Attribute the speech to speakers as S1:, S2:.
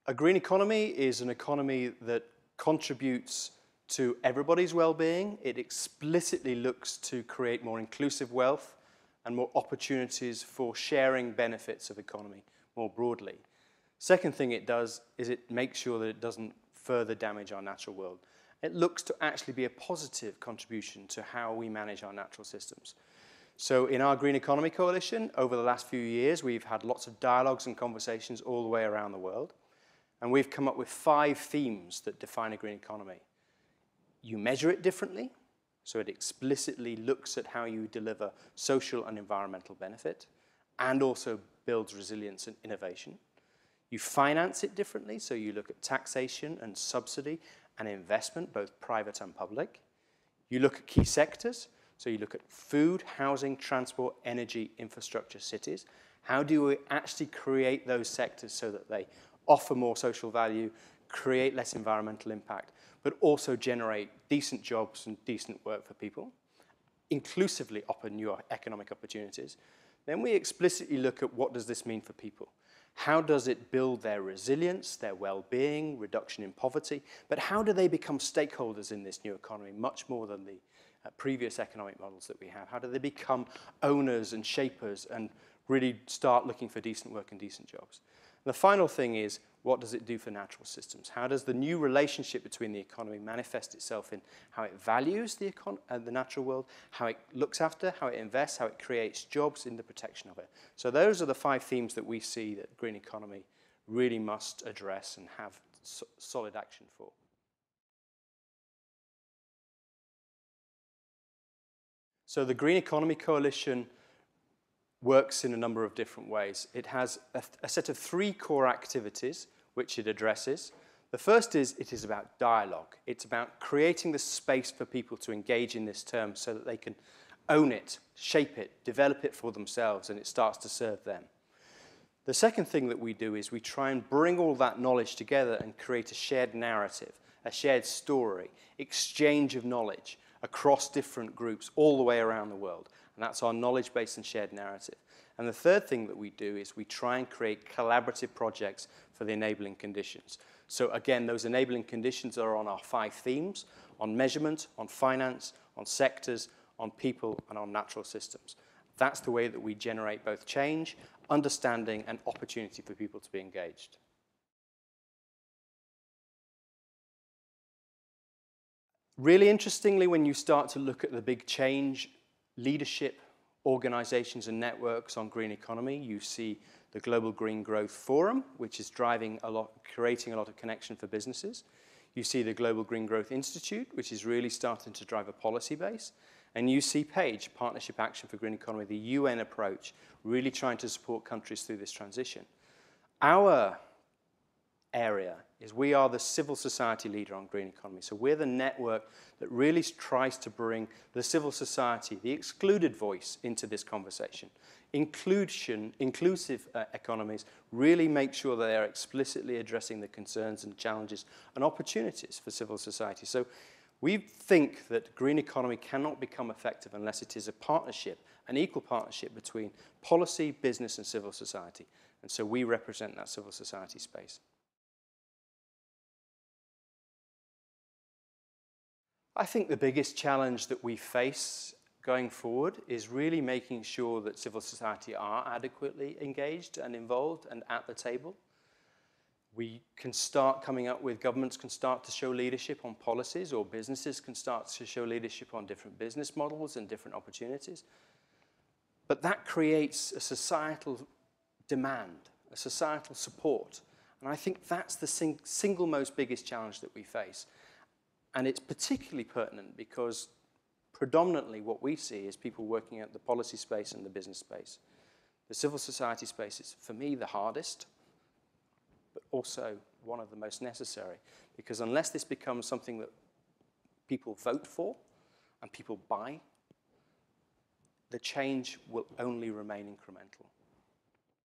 S1: A green economy is an economy that contributes to everybody's well-being. It explicitly looks to create more inclusive wealth and more opportunities for sharing benefits of economy more broadly. Second thing it does is it makes sure that it doesn't further damage our natural world. It looks to actually be a positive contribution to how we manage our natural systems. So in our Green Economy Coalition, over the last few years, we've had lots of dialogues and conversations all the way around the world. And we've come up with 5 themes that define a green economy. You measure it differently, so it explicitly looks at how you deliver social and environmental benefit, and also builds resilience and innovation. You finance it differently, so you look at taxation and subsidy and investment, both private and public. You look at key sectors, so you look at food, housing, transport, energy, infrastructure, cities. How do we actually create those sectors so that they offer more social value, create less environmental impact, but also generate decent jobs and decent work for people, inclusively offer new economic opportunities? Then we explicitly look at what does this mean for people. How does it build their resilience, their well-being, reduction in poverty, but how do they become stakeholders in this new economy, much more than the previous economic models that we have? How do they become owners and shapers and really start looking for decent work and decent jobs? The final thing is, what does it do for natural systems? How does the new relationship between the economy manifest itself in how it values the natural world, how it looks after, how it invests, how it creates jobs in the protection of it? So those are the 5 themes that we see that green economy really must address and have solid action for. So the Green Economy Coalition works in a number of different ways. It has a set of 3 core activities which it addresses. The first is it is about dialogue. It's about creating the space for people to engage in this term so that they can own it, shape it, develop it for themselves, and it starts to serve them. The second thing that we do is we try and bring all that knowledge together and create a shared narrative, a shared story, exchange of knowledge across different groups all the way around the world. And that's our knowledge-based and shared narrative. And the third thing that we do is we try and create collaborative projects for the enabling conditions. So again, those enabling conditions are on our 5 themes, on measurement, on finance, on sectors, on people, and on natural systems. That's the way that we generate both change, understanding, and opportunity for people to be engaged. Really interestingly, when you start to look at the big change leadership organizations and networks on green economy, you see the Global Green Growth Forum, which is creating a lot of connection for businesses. You see the Global Green Growth Institute, which is really starting to drive a policy base. And you see PAGE, Partnership Action for Green Economy, the UN approach, really trying to support countries through this transition. Our area is we are the civil society leader on green economy. So we're the network that really tries to bring the civil society, the excluded voice, into this conversation. Inclusive economies really make sure that they're explicitly addressing the concerns and challenges and opportunities for civil society. So we think that green economy cannot become effective unless it is a partnership, an equal partnership between policy, business, and civil society. And so we represent that civil society space. I think the biggest challenge that we face going forward is really making sure that civil society are adequately engaged and involved and at the table. We can start coming up with, governments can start to show leadership on policies, or businesses can start to show leadership on different business models and different opportunities. But that creates a societal demand, a societal support. And I think that's the single most biggest challenge that we face. And it's particularly pertinent because predominantly what we see is people working at the policy space and the business space. The civil society space is, for me, the hardest, but also one of the most necessary. Because unless this becomes something that people vote for and people buy, the change will only remain incremental.